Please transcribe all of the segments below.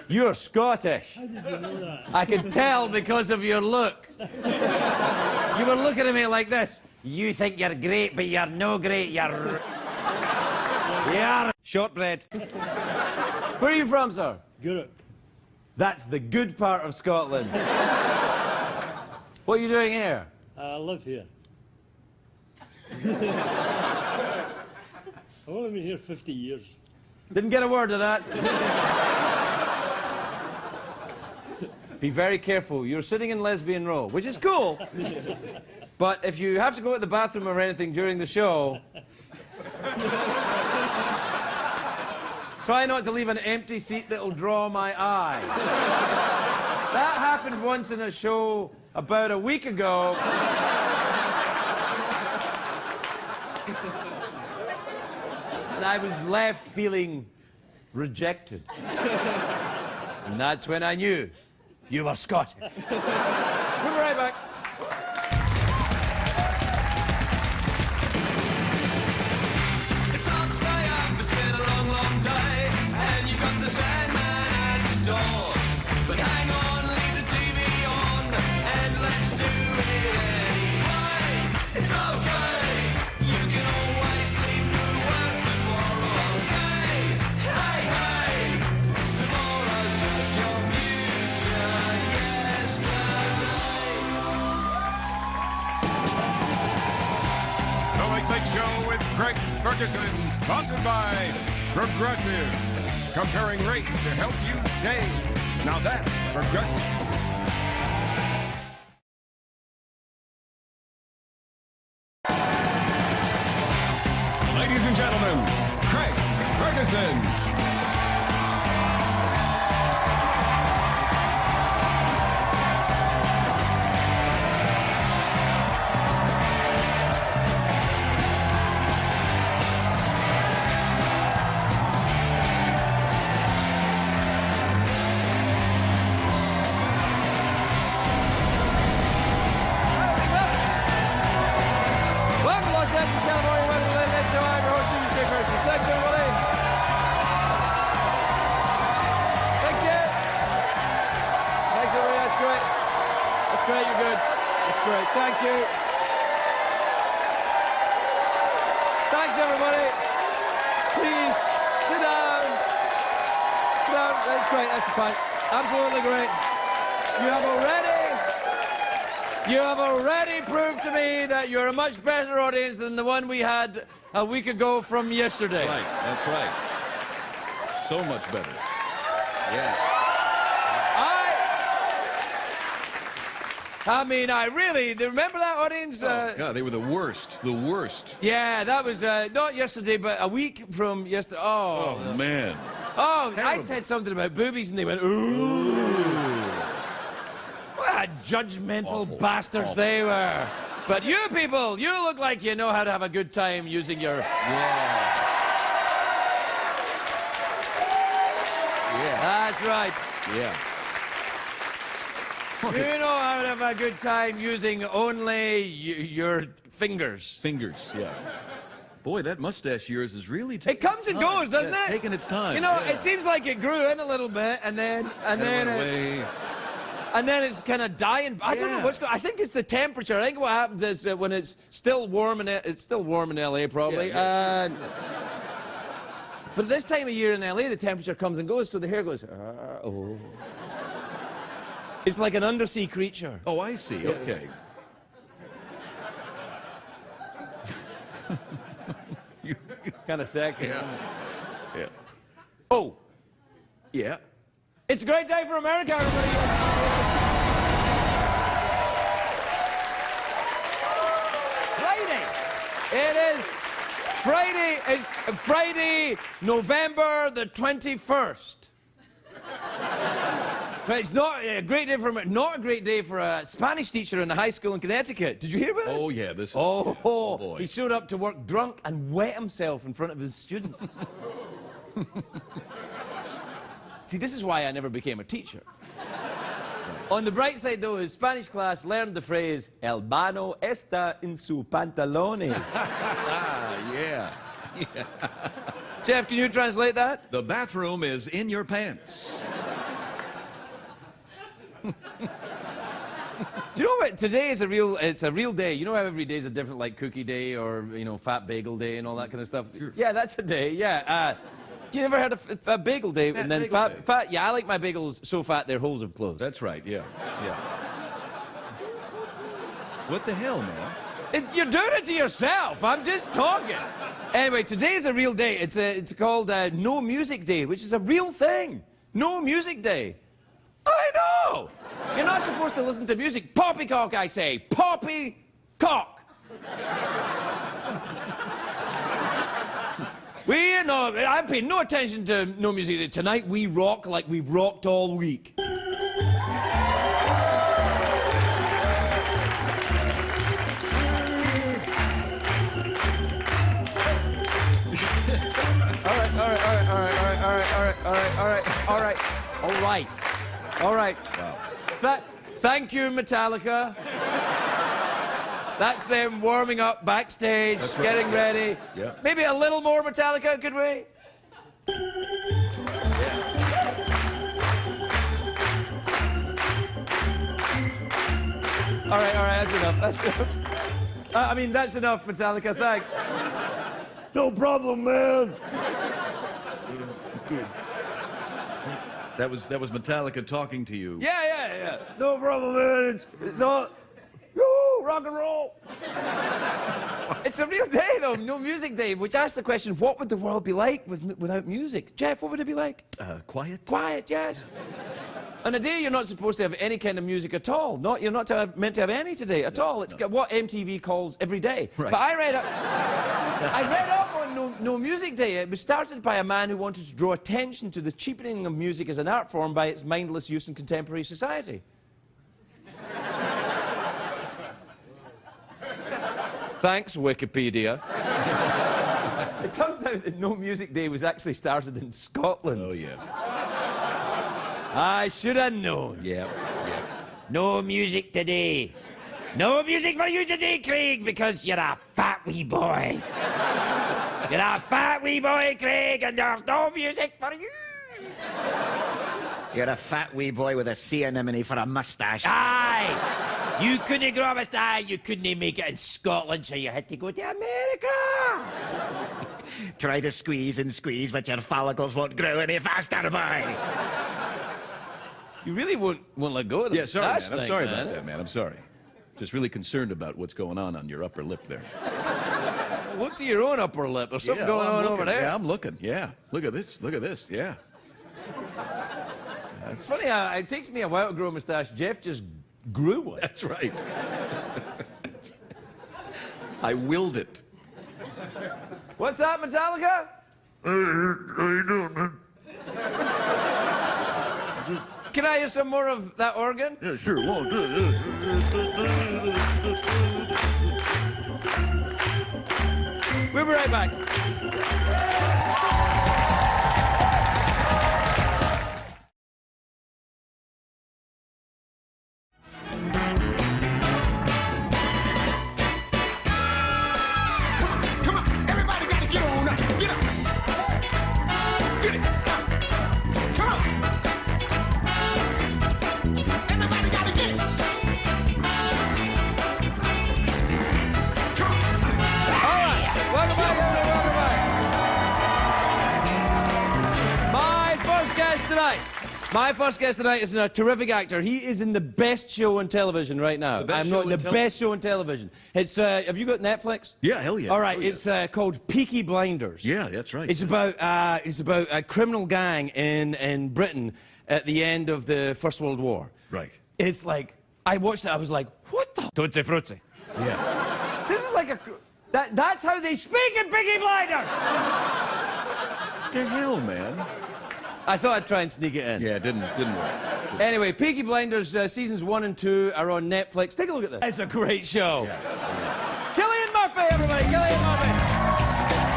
You're Scottish. How did you know that? I could tell because of your look. You were looking at me like this. You think you're great, but you're no great. You're shortbread. Where are you from, sir? Good. That's the good part of Scotland. What are you doing here? I live here. I've only been here 50 years. Didn't get a word of that. Be very careful. You're sitting in lesbian row, which is cool. But if you have to go to the bathroom or anything during the show, try not to leave an empty seat that'll draw my eye. That happened once in a show about a week ago. And I was left feeling rejected. And that's when I knew you were Scottish. We'll be right back. It's hard to stay up, it's been a long, long day, and you got the Sandman at the door. But hang on, leave the TV on, and let's do it anyway. It's okay, you can always sleep through work tomorrow, okay? Hey, hey, tomorrow's just your future yesterday. The Late Late Show with Craig Ferguson, sponsored by Progressive. Comparing rates to help you save. Now that's Progressive. Ladies and gentlemen, Craig Ferguson. Welcome to Los Angeles, California. Welcome to the Late Late Show. I'm your host, Craig Ferguson. Thanks, everybody. Thank you. Thanks, everybody. That's great. That's great. You're good. That's great. Thank you. Thanks, everybody. Please sit down. Sit down. That's great. That's fine. Absolutely great. You have already proved to me that you're a much better audience than the one we had a week ago from yesterday. Right, that's right. So much better. Yeah. I mean, I really, remember that audience? God, they were the worst. The worst. Yeah, that was not yesterday, but a week from yesterday. Oh, man. Oh, I Terrible. said something about boobies and they went, ooh. What judgmental Awful. bastards Awful. they were. But you people, you look like you know how to have a good time using your... Yeah. Yeah. That's right. Yeah. You know how to have a good time using only your fingers. Fingers, yeah. Boy, that mustache of yours is really It taking comes its and time. goes, doesn't Yeah, it? Taking its time. You know, yeah. it seems like it grew in a little bit, and then went away. and then it's kind of dying. I don't know Yeah. what's going. I think it's the temperature. I think what happens is when it's still warm in it's still warm in LA probably. Yeah, But this time of year in LA, the temperature comes and goes, so the hair goes. Oh. It's like an undersea creature. Oh, I see. Okay. Kind of sexy. Yeah. Yeah. Oh, Yeah. it's a great day for America, everybody. Friday. It is Friday. It's Friday, November the 21st. It's not a great day for not a great day for a Spanish teacher in a high school in Connecticut. Did you hear about this? Oh, yeah. This is... Oh, boy. He showed up to work drunk and wet himself in front of his students. See, this is why I never became a teacher. On the bright side, though, his Spanish class learned the phrase, El baño está en sus pantalones. Yeah. Jeff, can you translate that? The bathroom is in your pants. Do you know what? Today is it's a real day. You know how every day is a different, like, cookie day or, you know, fat bagel day and all that kind of stuff? Sure. Yeah, that's a day, yeah. You never had a bagel day and then bagel day. fat? Yeah, I like my bagels so fat their holes have closed. That's right, yeah. Yeah. What the hell, man? You're doing it to yourself. I'm just talking. Anyway, today is a real day. It's called No Music Day, which is a real thing. No Music Day. I know. You're not supposed to listen to music. Poppycock, I say. Poppycock. I'm paying no attention to No Music Day. Tonight we rock like we've rocked all week. All right. Wow. Thank you, Metallica. That's them warming up backstage, right. getting ready. Yeah. Maybe a little more Metallica, could we? All right, that's enough. That's enough. That's enough, Metallica, thanks. No problem, man. That was Metallica talking to you. Yeah. No problem, man. It's all... Woo, rock and roll. It's a real day, though, No Music Day, which asks the question, what would the world be like without music? Jeff, what would it be like? Quiet? Quiet, yes. On a day you're not supposed to have any kind of music at all. You're not meant to have any today at all. It's what MTV calls every day. Right. But I read up on No Music Day. It was started by a man who wanted to draw attention to the cheapening of music as an art form by its mindless use in contemporary society. Thanks, Wikipedia. It turns out that No Music Day was actually started in Scotland. Oh, yeah. I should have known. Yeah. No music today. No music for you today, Craig, because you're a fat wee boy. You're a fat wee boy, Craig, and there's no music for you. You're a fat wee boy with a sea anemone for a mustache. Aye! You couldn't grow a moustache, you couldn't make it in Scotland, so you had to go to America. Try to squeeze and squeeze, but your follicles won't grow any faster, boy. You really won't let go of the Yeah, sorry, man. mustache I'm thing, sorry about that, man. I'm sorry. Just really concerned about what's going on your upper lip there. Look to your own upper lip. There's something going on over there. Yeah, I'm looking. Yeah. Look at this. Look at this. Yeah. It's funny, it takes me a while to grow a moustache. Jeff just grew one. That's right. I willed it. What's that, Metallica? How you doing, man? Can I hear some more of that organ? Yeah, sure. Won't do it. We'll be right back. Come on, everybody gotta get on up. Get up. Get it. Come on. Everybody gotta get it. Come on. All right. Welcome back, everybody. Welcome back. My first guest tonight is a terrific actor. He is in the best show on television right now. The best I'm show not on the tele- best show on television. It's have you got Netflix? Yeah, hell yeah. All right, Oh, yeah. it's called Peaky Blinders. Yeah, that's right. It's about a criminal gang in Britain at the end of the First World War. Right. It's like I watched it. I was like, what the tutti frutti? Yeah. This is like that's how they speak in Peaky Blinders. What the hell, man? I thought I'd try and sneak it in. Yeah, it didn't work. Anyway, Peaky Blinders seasons 1 and 2 are on Netflix. Take a look at this. It's a great show. Yeah. Cillian Murphy, everybody. Cillian Murphy.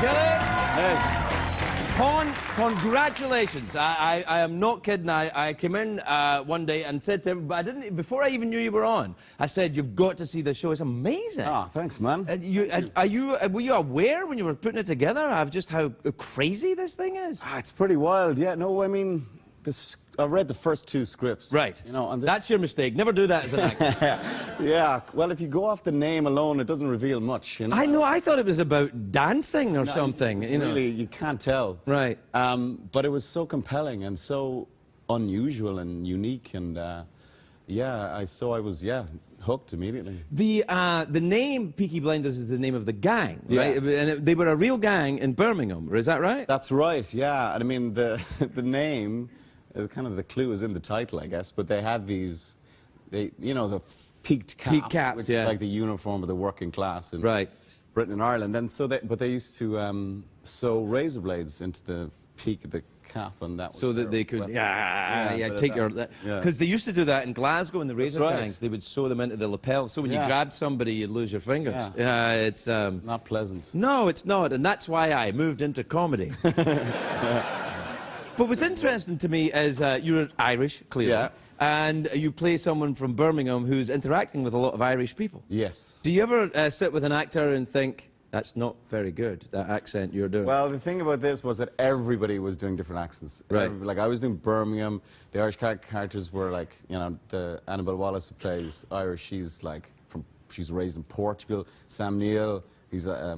Cillian. Hey. Congratulations. I am not kidding. I came in one day and said to everybody, I didn't, before I even knew you were on, I said, you've got to see the show. It's amazing. Ah, thanks, man. Were you aware when you were putting it together of just how crazy this thing is? Ah, it's pretty wild, yeah. No, I mean, I read the first 2 scripts. Right. You know, and that's your mistake. Never do that as an actor. Yeah. Well, if you go off the name alone, it doesn't reveal much, you know. I know. I thought it was about dancing or something. You know. Really, you can't tell. Right. But it was so compelling and so unusual and unique, and yeah, I was hooked immediately. The name Peaky Blinders is the name of the gang, right? Yeah. And they were a real gang in Birmingham. Is that right? That's right. Yeah. And I mean, the name, kind of the clue is in the title, I guess. But they had these, you know, the peaked cap, peaked caps, which yeah, is like the uniform of the working class in right. Britain and Ireland. And so they used to sew razor blades into the peak of the cap, and that was so that they could take your, because they used to do that in Glasgow in the razor gangs. They would sew them into the lapel, so when you grabbed somebody you'd lose your fingers. It's not pleasant. No, it's not, and that's why I moved into comedy. But what's interesting to me is you're Irish, clearly, and you play someone from Birmingham who's interacting with a lot of Irish people. Yes. Do you ever sit with an actor and think, that's not very good, that accent you're doing? Well, the thing about this was that everybody was doing different accents. Right. Like, I was doing Birmingham. The Irish characters were like, you know, the Annabelle Wallace who plays Irish, she's raised in Portugal. Sam Neill, he's a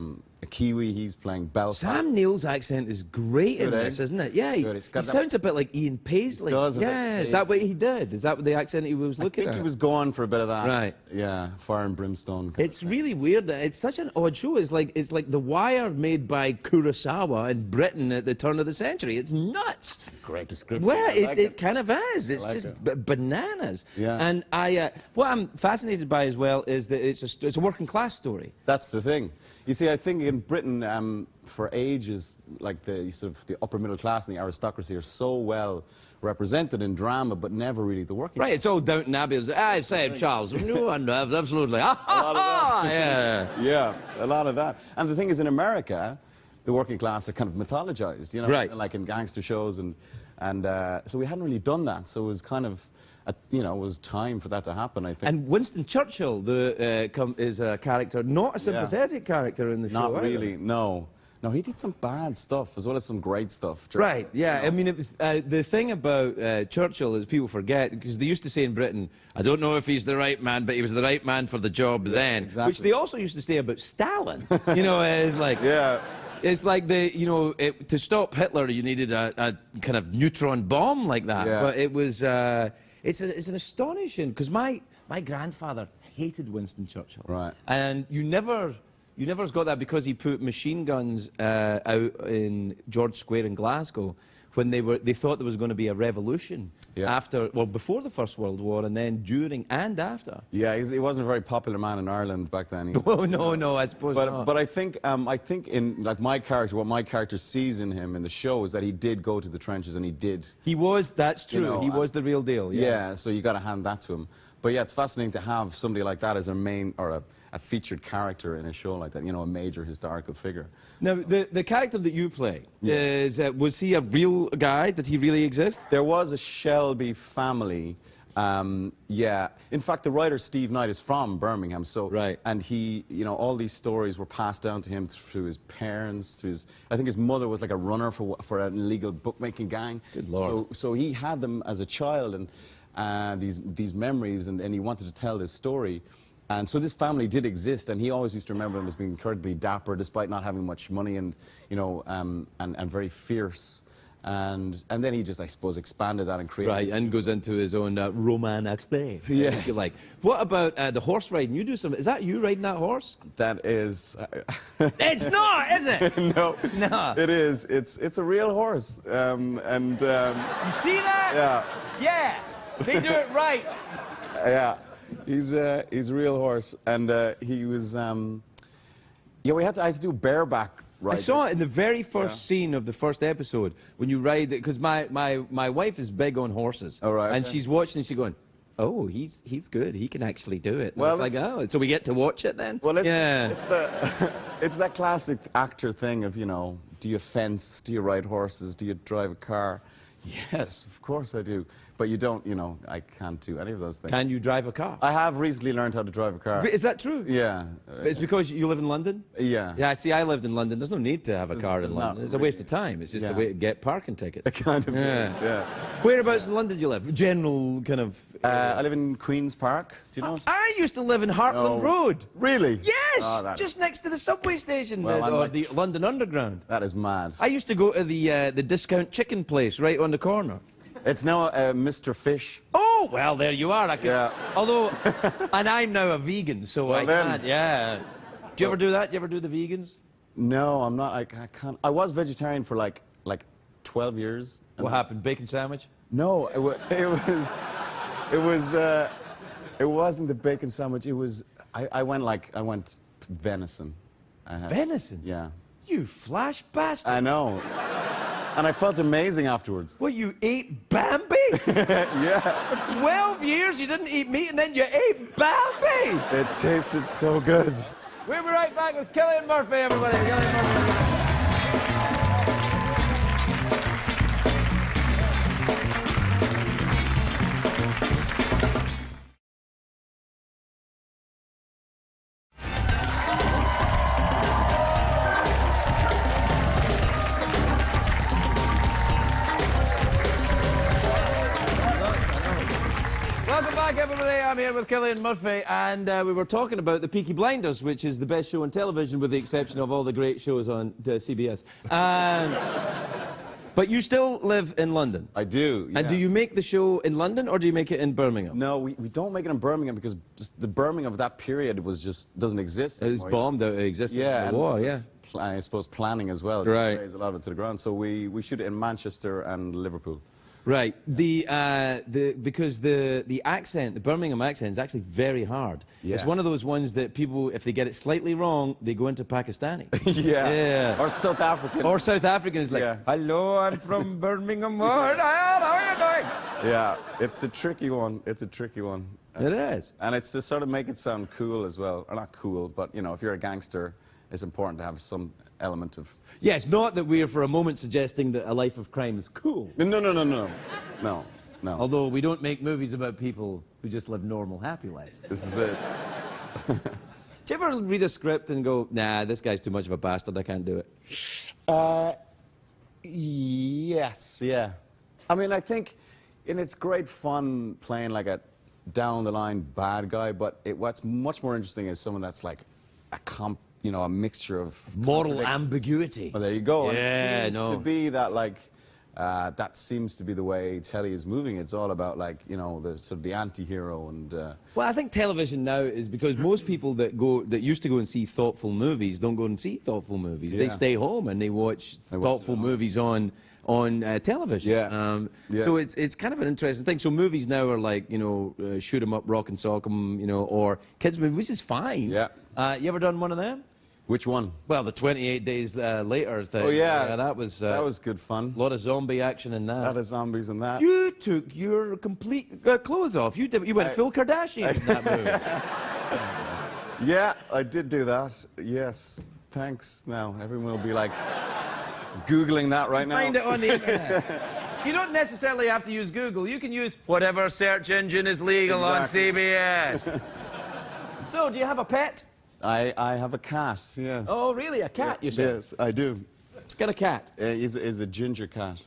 Kiwi, he's playing Belfast. Sam Neill's accent is great in this, isn't it? Yeah, he sounds a bit like Ian Paisley. Yeah, is that what he did? Is that the accent he was looking at? I think he was going for a bit of that. Right. Yeah, fire and brimstone. It's really weird. It's such an odd show. It's like The Wire made by Kurosawa in Britain at the turn of the century. It's nuts. It's a great description. Well, it kind of is. It's just bananas. Yeah. And what I'm fascinated by as well is that it's a working class story. That's the thing. You see, I think in Britain, for ages, like the upper middle class and the aristocracy are so well represented in drama, but never really the working class. Right, it's all Downton Abbey. I say, Charles. No, absolutely. Yeah, a lot of that. And the thing is, in America, the working class are kind of mythologized, you know, right, like in gangster shows, and so we hadn't really done that. So it was kind of, you know, it was time for that to happen, I think. And Winston Churchill is a character, not a sympathetic character in the show. Not really, no. No, he did some bad stuff as well as some great stuff. Right, yeah. I mean, it was, the thing about Churchill is people forget, because they used to say in Britain, I don't know if he's the right man, but he was the right man for the job then. Exactly. Which they also used to say about Stalin. You know, it's like... Yeah. It's like you know, to stop Hitler, you needed a kind of neutron bomb like that. Yeah. But it was... It's an astonishing, because my grandfather hated Winston Churchill. Right. And you never got that because he put machine guns out in George Square in Glasgow when they thought there was going to be a revolution before the First World War, and then during and after. Yeah, he wasn't a very popular man in Ireland back then. Oh no, I suppose not. But I think in like my character, what my character sees in him in the show is that he did go to the trenches, and he did. He was. That's true. You know, he was the real deal. Yeah. So you got to hand that to him. But yeah, it's fascinating to have somebody like that as a main or a featured character in a show like that, you know, a major historical figure. Now, the character that you play, was he a real guy? Did he really exist? There was a Shelby family, yeah. In fact, the writer Steve Knight is from Birmingham, so... Right. And he, you know, all these stories were passed down to him through his parents, through his... I think his mother was like a runner for an illegal bookmaking gang. Good Lord. So he had them as a child, and these memories, and he wanted to tell this story. And so this family did exist, and he always used to remember them as being incredibly dapper, despite not having much money, and you know, and very fierce. And then he just, I suppose, expanded that and created. Right, and goes into his own roman à clef. Yes. If you like. What about the horse riding? You do some. Is that you riding that horse? That is. It's not, is it? No. No. It is. It's a real horse. You see that? Yeah. Yeah. They do it right. Yeah. He's a real horse, and he was. Yeah, I had to do bareback riding. I saw it in the very first scene of the first episode when you ride it, because my wife is big on horses. Oh, right, and okay. she's watching and she's going, oh, he's good. He can actually do it. And well, it's like, oh, so we get to watch it then? Well, yeah. it's that classic actor thing of, you know, Do you fence? Do you ride horses? Do you drive a car? Yes, of course I do. But you don't, you know, I can't do any of those things. Can you drive a car? I have recently learned how to drive a car. Is that true? Yeah. But it's because you live in London? Yeah. Yeah, see, I lived in London. There's no need to have a car in there's London. not It's a waste of time. It's just a Yeah. way to get parking tickets. It kind of is, yeah. Whereabouts in London do you live? General kind of... I live in Queen's Park. Do you know? I used to live in Hartland No. Road. Really? Yes! Oh, that just next to the subway station, Well, I'm or like- the London Underground. That is mad. I used to go to the discount chicken place right on the corner. It's now Mr. Fish. Oh, well, there you are. I could, Yeah. Although, and I'm now a vegan, so Well I then. can't, yeah. Do you ever do that? Do you ever do the vegans? No, I'm not. I can't. I was vegetarian for like 12 years. and What that's- happened? Bacon sandwich? No, it wasn't the bacon sandwich. It was. I went venison. I had, Venison? Yeah. You flash bastard. I know. And I felt amazing afterwards. Well, you ate Bambi? Yeah. For 12 years you didn't eat meat and then you ate Bambi? It tasted so good. We'll be right back with Cillian Murphy, everybody. Cillian Murphy. Welcome back, everybody. I'm here with Cillian Murphy, and we were talking about the Peaky Blinders, which is the best show on television, with the exception of all the great shows on CBS. But you still live in London. I do. Yeah. And do you make the show in London, or do you make it in Birmingham? No, we don't make it in Birmingham because just the Birmingham of that period was just doesn't exist It was anymore. bombed out. It existed Yeah, in and the war, yeah. I suppose planning as well. Right. Raise a lot of it to the ground. So we shoot it in Manchester and Liverpool. Right. Because the accent, the Birmingham accent, is actually very hard. Yeah. It's one of those ones that people, if they get it slightly wrong, they go into Pakistani. Yeah. Yeah. Or South African. Or South African is like, Yeah. hello, I'm from Birmingham. How are you doing? Yeah, it's a tricky one. It's a tricky one. It is. And it's to sort of make it sound cool as well. Or not cool, but, you know, if you're a gangster, it's important to have some element of... Yes, not that we're for a moment suggesting that a life of crime is cool. No. Although we don't make movies about people who just live normal, happy lives. This is it. Do you ever read a script and go, nah, this guy's too much of a bastard, I can't do it? Yes, yeah. I mean, I think, and it's great fun playing like a down-the-line bad guy, but what's much more interesting is someone that's like a mixture of Moral contradictions. ambiguity. Well, there you go. Yeah, and it seems no. to be that, like, that seems to be the way telly is moving. It's all about, like, you know, the sort of the anti-hero and... Well, I think television now is because most people that used to go and see thoughtful movies don't go and see thoughtful movies. They Yeah. stay home and they watch thoughtful movies on television. Yeah. Yeah. So it's kind of an interesting thing. So movies now are like, you know, shoot 'em up, rock and sock 'em, you know, or kids movies, which is fine. Yeah. You ever done one of them? Which one? Well, the 28 Days Later thing. Oh, yeah. That was good fun. a lot of zombie action in A lot of zombies and that. You took your complete clothes off. You went full Kardashian in that movie. Yeah, I did do that. Yes. Thanks. Now, everyone will be like Googling that right now. Find it on the internet. You don't necessarily have to use Google. You can use whatever search engine is legal Exactly. on CBS. So, do you have a pet? I have a cat, yes. Oh, really? A cat, you said? Yes, I do. Let's get a cat. He's a ginger cat.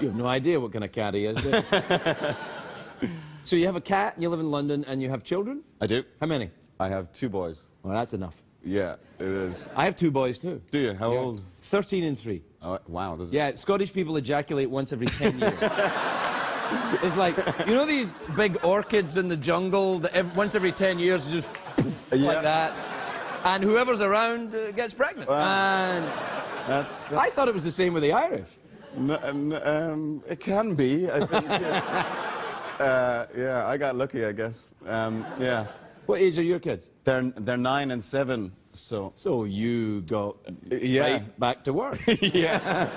You have no idea what kind of cat he is, do you? So you have a cat, and you live in London, and you have children? I do. How many? I have 2 boys. Well, that's enough. Yeah, it is. I have 2 boys, too. Do you? How old? 13 and 3. Oh, wow. This is... Yeah, Scottish people ejaculate once every 10 years. It's like, you know these big orchids in the jungle that once every 10 years just poof, like that? And whoever's around gets pregnant. And That's... I thought it was the same with the Irish. It can be, I think. Yeah, I got lucky, I guess. Yeah. What age are your kids? They're 9 and 7, so... So you got Yeah. right back to work. Yeah.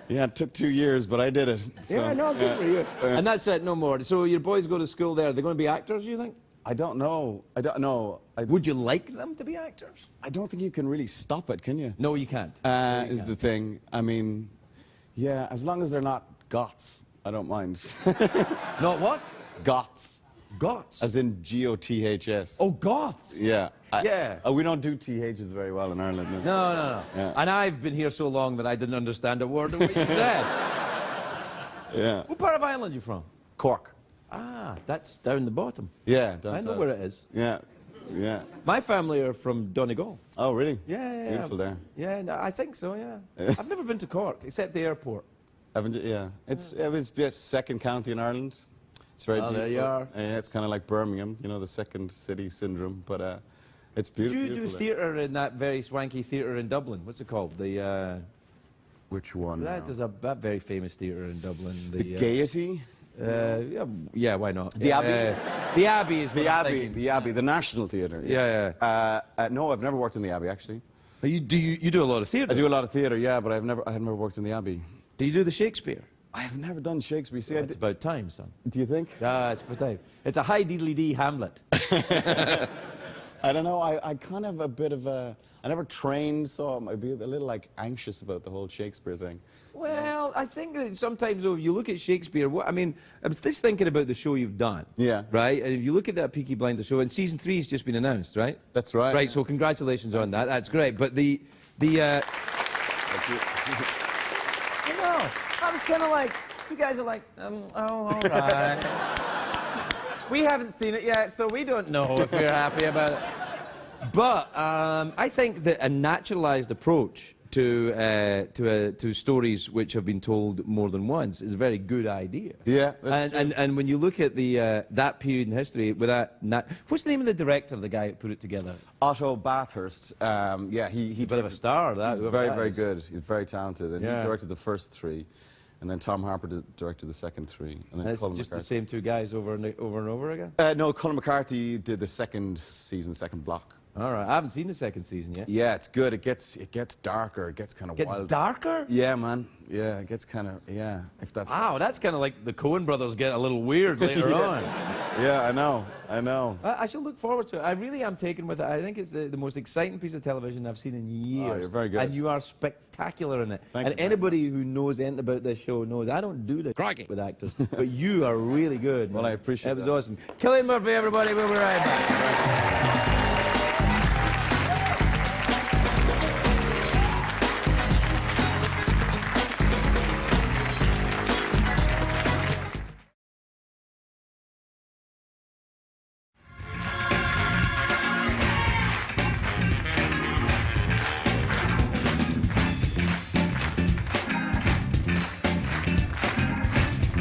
Yeah, it took 2 years, but I did it. So, Yeah, no, good for you. And that's it, no more. So your boys go to school there. Are they going to be actors, you think? I don't know. I don't know. Would you like them to be actors? I don't think you can really stop it, can you? No, you can't. Is the thing. I mean, yeah, as long as they're not goths, I don't mind. Not what? Goths. Goths. As in G-O-T-H-S. Oh, goths. Yeah. Yeah. We don't do THs very well in Ireland. No. Yeah. And I've been here so long that I didn't understand a word of what you said. Yeah. What part of Ireland are you from? Cork. Ah, that's down the bottom. Yeah, down I know south. where it is. Yeah. Yeah. My family are from Donegal. Oh, really? Yeah. Beautiful there. Yeah, no, I think so, yeah. I've never been to Cork, except the airport. Haven't you? Yeah. It's second county in Ireland. It's very beautiful. There you are. Yeah, it's kind of like Birmingham, you know, the second city syndrome. But it's beautiful. Did you do beautiful theatre in that very swanky theatre in Dublin? What's it called? Which one? There's that very famous theatre in Dublin. The Gaiety? Yeah, why not? The Abbey? The Abbey is what The I'm Abbey, thinking. the Abbey, the National Theatre. Yeah. No, I've never worked in the Abbey, actually. But you do a lot of theatre? I do a lot of theatre, yeah, but I have never worked in the Abbey. Do you do the Shakespeare? I have never done Shakespeare. See, It's about time, son. do you think? Ah, it's about time. It's a high diddly-dee Hamlet. I don't know. I kind of a bit of a. I never trained, so I'd be a little like anxious about the whole Shakespeare thing. Well, I think that sometimes, though, if you look at Shakespeare, I mean, I was just thinking about the show you've done. Yeah. Right? And if you look at that Peaky Blinders show, and season 3 has just been announced, right? That's right. Right, so congratulations on that. That's great. But I know. I was kind of like, you guys are like, oh, all right. We haven't seen it yet, so we don't know if we're happy about it. But I think that a naturalized approach to stories which have been told more than once is a very good idea. Yeah, that's true. And when you look at that period in history, with what's the name of the director, the guy who put it together? Otto Bathurst. Yeah, He's a bit of a star. He's very good. He's very talented, and Yeah. he directed the first 3, and then Tom Harper directed the second 3, and then And it's Colin just the McCarthy. same 2 guys over and over again? No, Colin McCarthy did the second season, second block. All right, I haven't seen the second season yet. Yeah, it's good. It gets darker. It gets kind of Gets wild. darker? Yeah, man. Yeah, it gets kind of If that's Wow, that's kind of like the Coen brothers get a little weird later on. Yeah, I know. I know. I shall look forward to it. I really am taken with it. I think it's the most exciting piece of television I've seen in years. you're very good. And you are spectacular in it. Thank and you very anybody who knows anything about this show knows I don't do this with actors. But you are really good. Well, man. I appreciate it. It was that. awesome. Cillian Murphy, everybody. We'll be right back.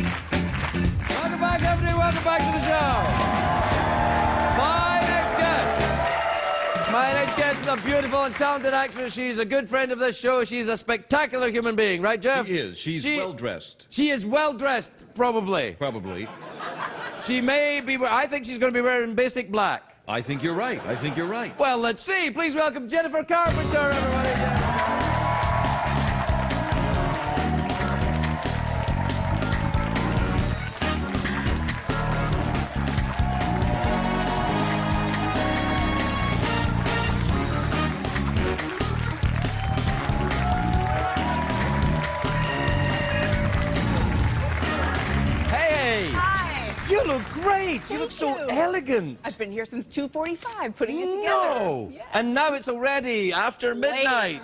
Welcome back, everybody. Welcome back to the show. My next guest is a beautiful and talented actress. She's a good friend of this show. She's a spectacular human being, right, Jeff? She is. She's well-dressed. She is well-dressed, probably. Probably. She may be... I think she's going to be wearing basic black. I think you're right. I think you're right. Well, let's see. Please welcome Jennifer Carpenter, everybody. You look great. You look so elegant. I've been here since 2:45 putting it together. No. Yeah. And now it's already after midnight.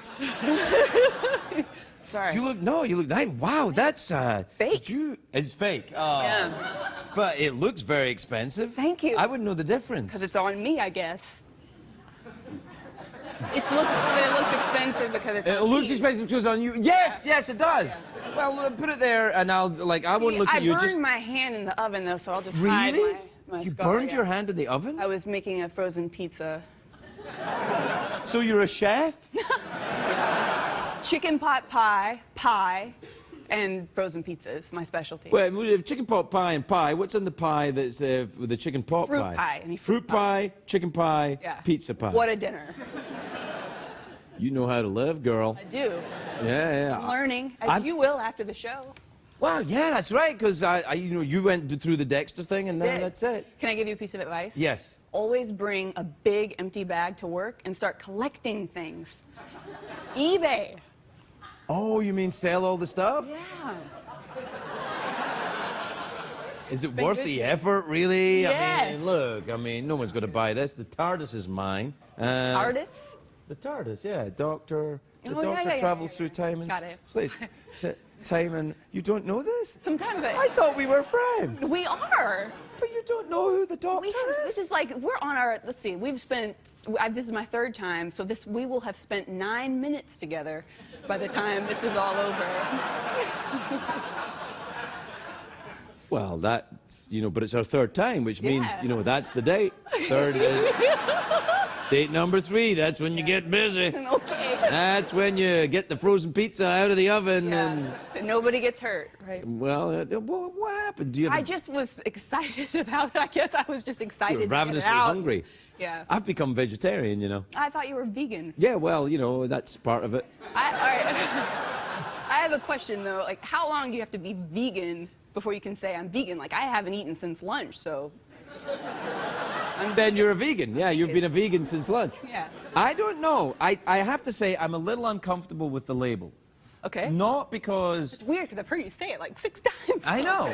Sorry. You look nice. Wow, that's Fake. It's fake. Oh. Yeah. But it looks very expensive. Thank you. I wouldn't know the difference. Because it's on me, I guess. It looks expensive because it's It on looks me. expensive because on you. Yes, yes, it does. Well, put it there, and I won't look at you. I burned my hand in the oven, though, so I'll just hide Really? my You scar, burned yeah. your hand in the oven? I was making a frozen pizza. So you're a chef? Chicken pot pie, and frozen pizza is my specialty. Well, we have chicken pot pie and pie. What's in the pie that's with the chicken pot Fruit pie? pie. I mean, fruit pie, chicken pie, Yeah. pizza pie. What a dinner. You know how to live, girl. I do. Yeah, yeah. I'm learning, as you will after the show. Wow, yeah, that's right, because you know, you went through the Dexter thing, and then Did. that's it. Can I give you a piece of advice? Yes. Always bring a big empty bag to work and start collecting things. eBay. Oh, you mean sell all the stuff? Yeah. Is it been worth good the to me. effort, really? I Yes. mean, look, I mean, no one's going to buy this. The TARDIS is mine. Artists? The TARDIS, yeah. Doctor. The Oh, yeah, Doctor yeah, travels yeah. through time and Got it. place. Time and you don't know this? Sometimes I thought we were friends. we are. But you don't know who the Doctor We have, is? this is like, we're on our, let's see, we've spent, this is my 3rd time, so we will have spent 9 minutes together by the time this is all over. Well, that's, you know, but it's our 3rd time, which means, Yeah. you know, that's the date. Date number 3, that's when you get busy. Okay. That's when you get the frozen pizza out of the oven and... Yeah. Nobody gets hurt, right? Well, what happened? Do you have I just was excited about it. I guess I was just excited You're to get it ravenously out. hungry. Yeah. I've become vegetarian, you know. I thought you were vegan. Yeah, well, you know, that's part of it. All right. I have a question, though. Like, how long do you have to be vegan before you can say I'm vegan? Like, I haven't eaten since lunch, so... Then you're a vegan. Yeah, you've been a vegan since lunch. Yeah. I don't know. I have to say I'm a little uncomfortable with the label. Okay. Not because... It's weird, because I've heard you say it like 6 times. I know.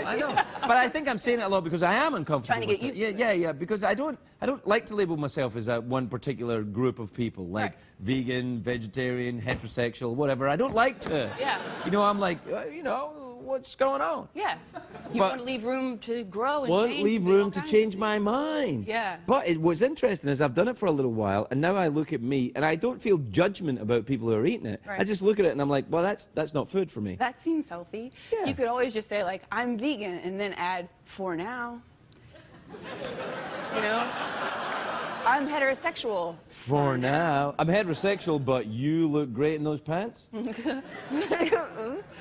But I think I'm saying it a lot because I am uncomfortable Trying to get with it. used to Yeah, because I don't like to label myself as one particular group of people, like Right. vegan, vegetarian, heterosexual, whatever. I don't like to. Yeah. You know, I'm like, you know, what's going on? Yeah. You But- want to leave room to grow and Won't change. leave and do all room to kinds of change things. my mind. Yeah. But what's interesting is I've done it for a little while, and now I look at me, and I don't feel judgment about people who are eating it. Right. I just look at it, and I'm like, well, that's not food for me. That seems healthy. Yeah. You could always just say, like, I'm vegan, and then add, for now. You know? I'm heterosexual. For now. I'm heterosexual, but you look great in those pants?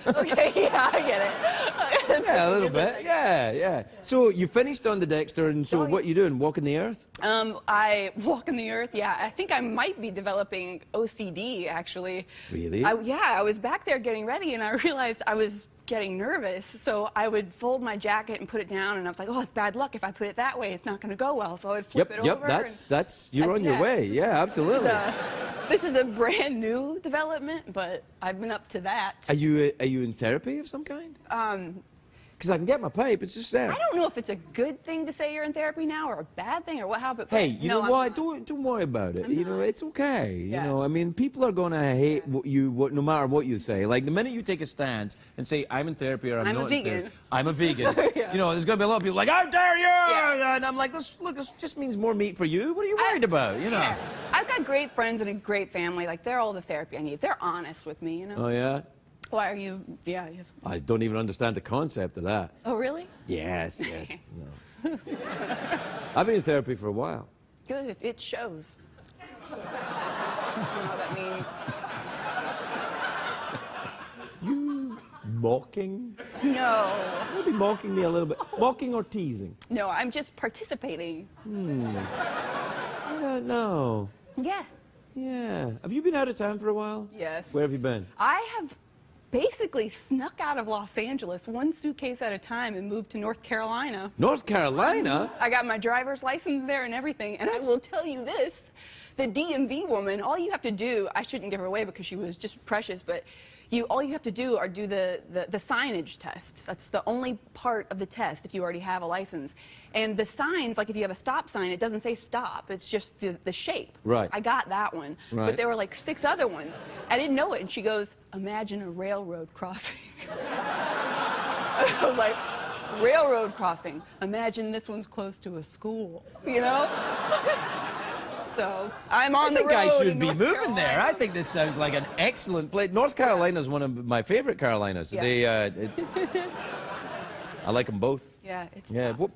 Okay, yeah, I get it. Yeah, a little bit. Yeah. So you finished on the Dexter, and so Oh, what you doing? Walking the earth? I walk in the earth, yeah. I think I might be developing OCD, actually. Really? I was back there getting ready, and I realized I was getting nervous, so I would fold my jacket and put it down, and I was like, oh, it's bad luck. If I put it that way, it's not going to go well, so I would flip it over. That's you're on your yeah. way. Yeah, absolutely. This is a brand new development, but I've been up to that. Are you in therapy of some kind? Because I can get my pipe. It's just there. I don't know if it's a good thing to say you're in therapy now or a bad thing or what happened. Hey, you no, know what? Don't worry about it. You know, it's okay. Yeah. You know, I mean, people are gonna hate no matter what you say. Like the minute you take a stance and say I'm in therapy or I'm I'm a not in vegan. therapy, I'm a vegan. Yeah. You know, there's gonna be a lot of people like, how dare you? Yeah. And I'm like, look, this just means more meat for you. What are you worried about? You know? Yeah. I've got great friends and a great family. Like, they're all the therapy I need. They're honest with me, you know? Oh yeah. Why are you? Yeah. Yes. I don't even understand the concept of that. Oh, really? Yes. No. I've been in therapy for a while. Good. It shows. I don't know what that means. You mocking? No. Maybe mocking me a little bit. Mocking or teasing? No, I'm just participating. I don't know. Yeah. Yeah. Have you been out of town for a while? Yes. Where have you been? I have basically snuck out of Los Angeles, one suitcase at a time, and moved to North Carolina. North Carolina? I got my driver's license there and everything, and I will tell you this. The DMV woman, all you have to do, I shouldn't give her away because she was just precious, but all you have to do are do the signage tests. That's the only part of the test if you already have a license. And the signs, like if you have a stop sign, it doesn't say stop. It's just the shape. Right. I got that one. Right. But there were like 6 other ones. I didn't know it. And she goes, imagine a railroad crossing. I was like, railroad crossing. Imagine this one's close to a school. You know? So I'm on the road. I think I should in be North moving there. Carolina. I think this sounds like an excellent place. North Carolina is one of my favorite Carolinas. Yeah. I like them both. Yeah, it's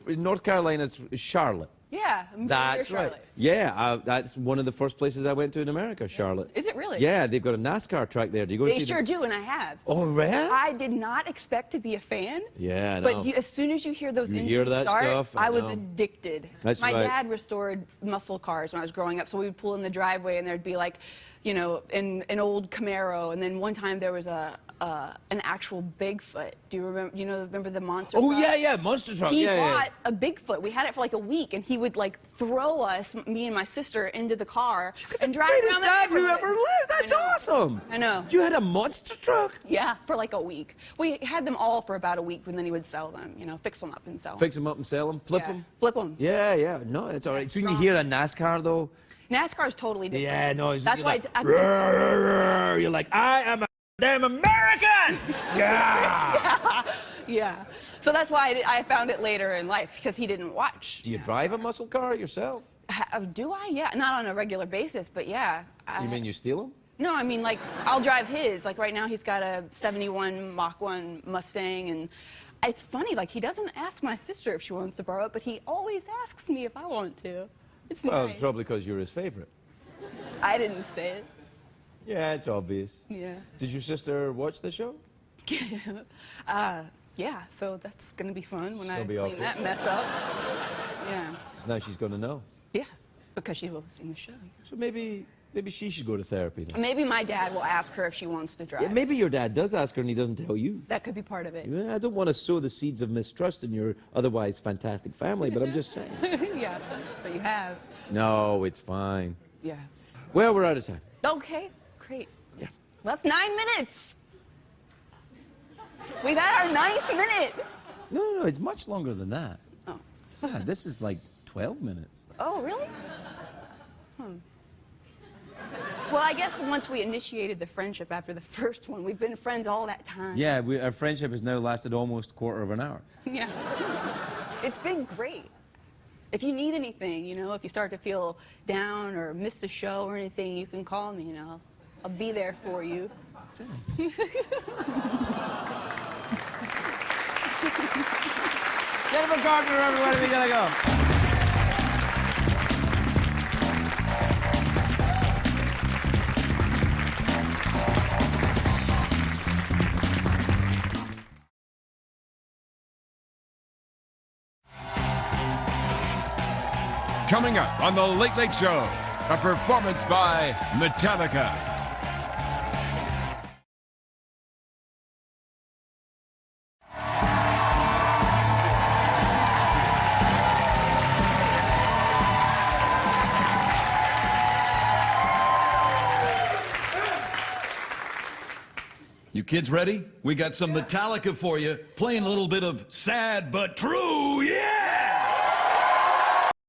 North Carolina's Charlotte. Yeah, I'm That's near right. Charlotte. Yeah, that's one of the first places I went to in America, Charlotte. Is it really? Yeah, they've got a NASCAR track there. Do you go to They see sure them? do, and I have. Oh, really? I did not expect to be a fan. Yeah, I know. But as soon as you hear those You engines hear that start, stuff, I I was know. addicted. That's My right. dad restored muscle cars when I was growing up, so we would pull in the driveway, and there'd be like, you know, an old Camaro, and then one time there was a an actual Bigfoot. Do you remember? Remember the monster? Oh, truck? yeah, monster truck. He yeah, bought a Bigfoot. We had it for like a week, and he would like throw us, me and my sister, into the car and drive Greatest around the dad who neighborhood. ever lived. That's awesome. I know. You had a monster truck? Yeah, for like a week. We had them all for about a week, and then he would sell them. Fix them up and sell them. Fix them up and sell them? Flip them? Flip them. Yeah, yeah. No, it's all right. So when you hear a NASCAR, though? NASCAR is totally different. Yeah, no. That's why you're like, I am a damn American! Yeah! Yeah. So that's why I found it later in life, because he didn't watch. Do you drive a muscle car yourself? Do I? Yeah. Not on a regular basis, but yeah. You mean you steal them? No, I mean, like, I'll drive his. Like, right now he's got a 71 Mach 1 Mustang, and it's funny, like, he doesn't ask my sister if she wants to borrow it, but he always asks me if I want to. It's nice. Well, probably because you're his favorite. I didn't say it. Yeah, it's obvious. Yeah. Did your sister watch the show? Yeah, so that's going to be fun when I be clean awkward. that mess up. Yeah. So now she's going to know. Yeah, because she will seen the show. So maybe she should go to therapy then. Maybe my dad will ask her if she wants to drive. Yeah, maybe your dad does ask her and he doesn't tell you. That could be part of it. Yeah, I don't want to sow the seeds of mistrust in your otherwise fantastic family, but I'm just saying. Yeah, but you have. No, it's fine. Yeah. Well, we're out of time. Okay, great. Yeah. Well, that's 9 minutes. We've had our 9th minute. No, it's much longer than that. Oh. Yeah, this is like 12 minutes. Oh, really? Well, I guess once we initiated the friendship after the first one, we've been friends all that time. Yeah, our friendship has now lasted almost a quarter of an hour. Yeah. It's been great. If you need anything, if you start to feel down or miss the show or anything, you can call me, I'll be there for you. Thanks. Jennifer Carpenter, everybody, we gotta go. Coming up on The Late Late Show, a performance by Metallica. You kids ready? We got some Metallica for you, playing a little bit of sad but true.